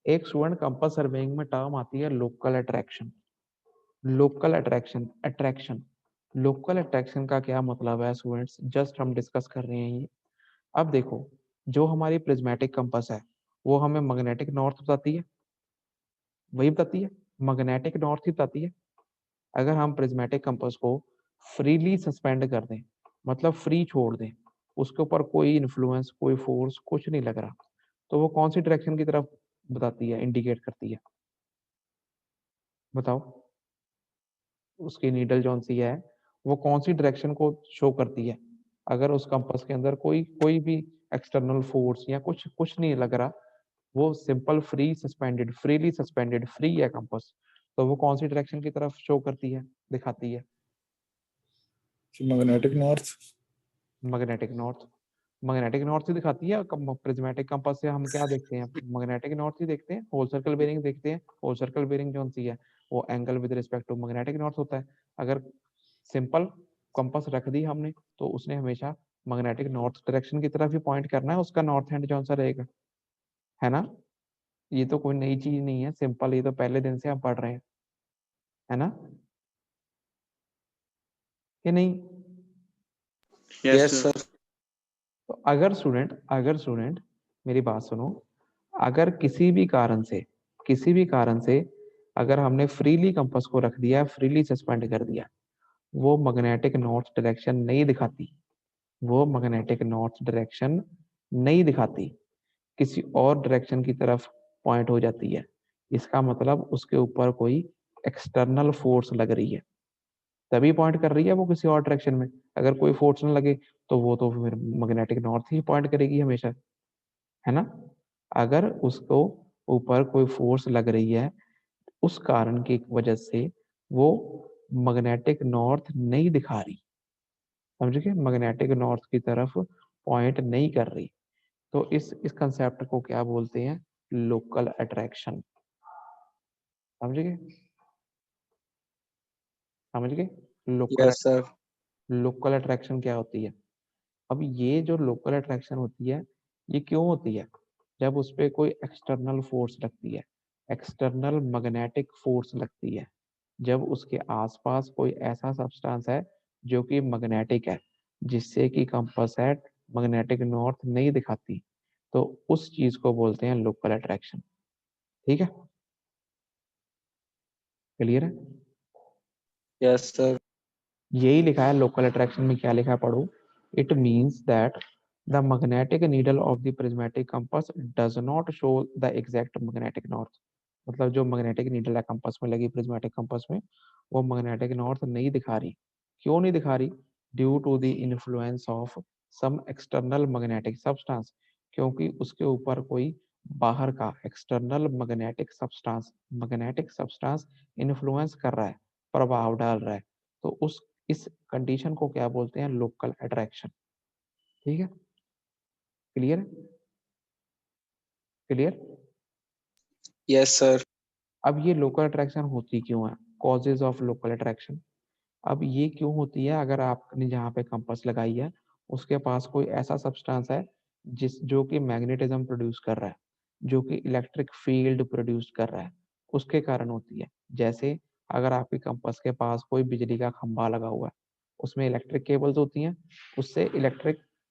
एक student compass surveying में term आती है local attraction. Local attraction, attraction, local attraction का क्या मतलब है स्टूडेंट्स, जस्ट हम डिस्कस कर रहे हैं ये। अब देखो, जो हमारी प्रिज्मेटिक कंपास है वो हमें मैग्नेटिक नॉर्थ बताती है, वही बताती है, मैग्नेटिक नॉर्थ ही बताती है। अगर हम प्रिज्मेटिक कंपास को फ्रीली सस्पेंड कर दें, मतलब फ्री छोड़ दें, उसके ऊपर कोई इन्फ्लुएंस, कोई फोर्स, कुछ नहीं लग रहा, तो वो कौन सी डायरेक्शन की तरफ बताती है, इंडिकेट करती है, बताओ। उसकी नीडल जौन सी है वो कौन सी डायरेक्शन को शो करती है? अगर उस कंपास के अंदर कोई कोई भी एक्सटर्नल फोर्स या कुछ कुछ नहीं लग रहा, वो simple free suspended, freely suspended, free है कंपास, तो वो कौन सी डायरेक्शन की तरफ शो करती है, दिखाती है? Magnetic north. Magnetic north. Magnetic north ही दिखाती है। प्रिज्मेटिक कंपास से हम क्या देखते हैं? मैग्नेटिक नॉर्थ ही देखते हैं। होल सर्कल बेरिंग देखते हैं, होल सर्कल बेरिंग कौन सी है, वो angle with respect to magnetic north होता है। अगर सिंपल कंपास रख दी हमने तो उसने हमेशा मैग्नेटिक नॉर्थ डायरेक्शन की तरफ ही पॉइंट करना है, उसका नॉर्थ हैंड कौन सा रहेगा, है ना। ये तो कोई नई चीज नहीं है, सिंपल, ये तो पहले दिन से हम पढ़ रहे हैं, है ना, कि नहीं? Yes yes sir. सर। तो अगर स्टूडेंट मेरी बात सुनो, अगर किसी भी कारण से अगर हमने फ्रीली कंपास को रख दिया, फ्रीली सस्पेंड कर दिया, वो मैग्नेटिक नॉर्थ डायरेक्शन नहीं दिखाती, वो मैग्नेटिक नॉर्थ डायरेक्शन नहीं दिखाती, किसी और डायरेक्शन की तरफ पॉइंट हो जाती है। इसका मतलब उसके ऊपर कोई एक्सटर्नल फोर्स लग रही है, तभी पॉइंट कर रही है वो किसी और डायरेक्शन में। अगर कोई फोर्स न लगे तो वो तो फिर मैग्नेटिक नॉर्थ ही पॉइंट करेगी हमेशा, है ना। अगर उसको ऊपर कोई फोर्स लग रही है, उस कारण की वजह से वो मैग्नेटिक नॉर्थ नहीं दिखा रही, समझ गए, मैग्नेटिक नॉर्थ की तरफ पॉइंट नहीं कर रही, तो इस कंसेप्ट को क्या बोलते हैं? Local attraction. समझ गए, समझ गए। Local, yes sir. Local attraction क्या होती है? अब ये जो लोकल अट्रैक्शन होती है, ये क्यों होती है? जब उस पर कोई एक्सटर्नल फोर्स लगती है, एक्सटर्नल मैग्नेटिक फोर्स लगती है, जब उसके आसपास कोई ऐसा सब्सटेंस है जो कि मैग्नेटिक है, जिससे कि कंपास है मैग्नेटिक नॉर्थ नहीं दिखाती, तो उस चीज को बोलते हैं लोकल अट्रैक्शन। ठीक है, क्लियर है? Yes sir. यही लिखा है लोकल अट्रैक्शन में, क्या लिखा है पढ़ो। It means that the magnetic needle of the prismatic compass does not show the exact magnetic north. मतलब जो मैग्नेटिक नीडल है कंपास में लगी, प्रिज्मेटिक कंपास में, वो मैग्नेटिक नॉर्थ नहीं दिखा रही। क्यों नहीं दिखा रही? Due to the influence of some external magnetic substance, क्योंकि उसके ऊपर कोई बाहर का एक्सटर्नल मैग्नेटिक सब्सटेंस इन्फ्लुएंस कर रहा है, प्रभाव डाल रहा है, तो उस इस कंडीशन को क्या बोलते हैं? Local attraction. ठीक है, क्लियर, क्लियर। Yes sir. अब ये लोकल अट्रैक्शन होती क्यों है? Causes of local attraction. अब ये क्यों होती है? अगर आपने जहाँ पे कंपास लगाई है उसके पास कोई ऐसा सब्सटेंस है जिस जो कि मैग्नेटिज्म प्रोड्यूस कर रहा है, जो कि इलेक्ट्रिक फील्ड प्रोड्यूस कर रहा है, उसके कारण होती है। जैसे अगर आपके कंपास के पास कोई बिजली का खंभा लगा हुआ है, उसमें इलेक्ट्रिक केबल्स होती हैं,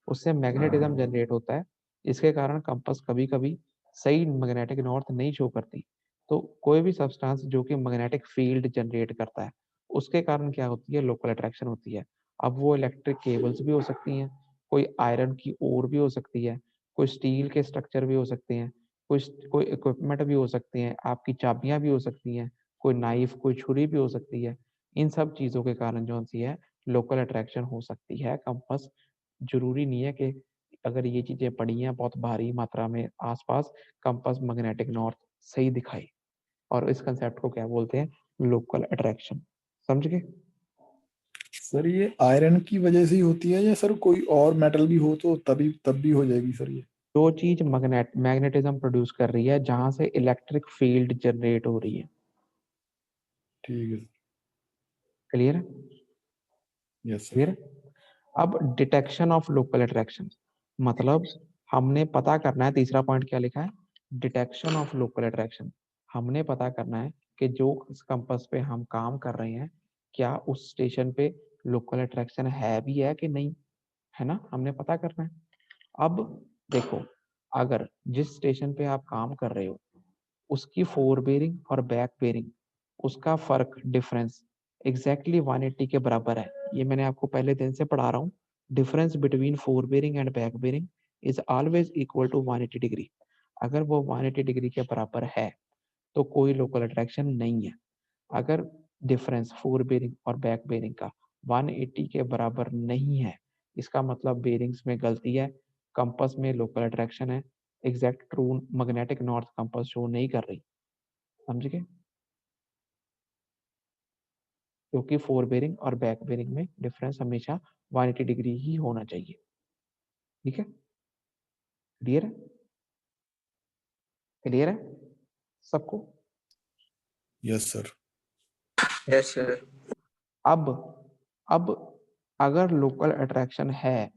उससे मैग्नेटिज्म जनरेट होता है, इसके कारण कंपास कभी कभी सही मैग्नेटिक नॉर्थ नहीं शो करती। तो कोई भी सब्सटेंस जो कि मैग्नेटिक फील्ड जनरेट करता है, उसके कारण क्या होती है? लोकल अट्रैक्शन होती है। अब वो इलेक्ट्रिक केबल्स भी हो सकती हैं, कोई आयरन की ओर भी हो सकती है, कोई स्टील के स्ट्रक्चर भी हो सकते हैं, कोई कोई इक्विपमेंट भी हो सकते हैं, आपकी चाबियां भी हो सकती हैं, कोई नाइफ, कोई छुरी भी हो सकती है। इन सब चीजों के कारण जो सी है लोकल अट्रैक्शन हो सकती है। कंपास जरूरी नहीं है कि अगर ये चीजें पड़ी हैं बहुत भारी मात्रा में आसपास, कंपास मैग्नेटिक नॉर्थ सही दिखाए। और इस कंसेप्ट को क्या बोलते हैं? Local attraction. समझ गए? सर ये आयरन की वजह से ही होती है या सर कोई और मेटल भी हो तो तभी तब भी हो जाएगी सर ये? जो चीज मैग्नेटिज्म प्रोड्यूस कर रही है, जहां से इलेक्ट्रिक फील्ड जनरेट हो रही है। ठीक है। क्लियर है? Yes sir. क्लियर। अब डिटेक्शन ऑफ लोकल अट्रैक्शन, मतलब हमने पता करना है, तीसरा पॉइंट क्या लिखा है? डिटेक्शन ऑफ लोकल अट्रैक्शन, हमने पता करना है कि जो इस कंपास पे हम काम कर रहे हैं क्या उस स्टेशन पे लोकल अट्रैक्शन है भी है कि नहीं, है ना, हमने पता करना है। अब देखो, अगर जिस स्टेशन पे आप काम कर रहे हो उसकी फोर बेरिंग और बैक बेरिंग, उसका फर्क डिफरेंस एग्जैक्टली 180 के बराबर है, ये मैंने आपको पहले दिन से पढ़ा रहा हूँ। Difference between fore bearing and back bearing is always equal to 180 degree. अगर वो 180 डिग्री के बराबर है तो कोई लोकल अट्रैक्शन नहीं है। अगर डिफरेंस फोर बेरिंग और बैक बेरिंग का 180 के बराबर नहीं है, इसका मतलब बेरिंग्स में गलती है, कंपास में लोकल अट्रैक्शन है, exact true magnetic north compass show नहीं कर रही, समझ गए? क्योंकि फोर बेरिंग और बैक बेरिंग में डिफरेंस हमेशा 180 डिग्री ही होना चाहिए। ठीक है, क्लियर है? क्लियर है सबको? Yes sir. Yes, sir. अब अगर लोकल अट्रैक्शन है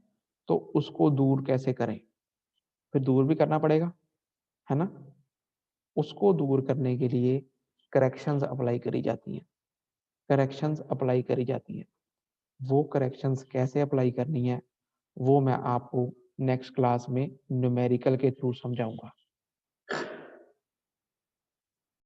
तो उसको दूर कैसे करें? फिर दूर भी करना पड़ेगा, है ना। उसको दूर करने के लिए करेक्शंस अप्लाई करी जाती हैं, करेक्शंस अप्लाई करी जाती हैं। वो करेक्शंस कैसे अप्लाई करनी है वो मैं आपको नेक्स्ट क्लास में न्यूमेरिकल के थ्रू समझाऊंगा।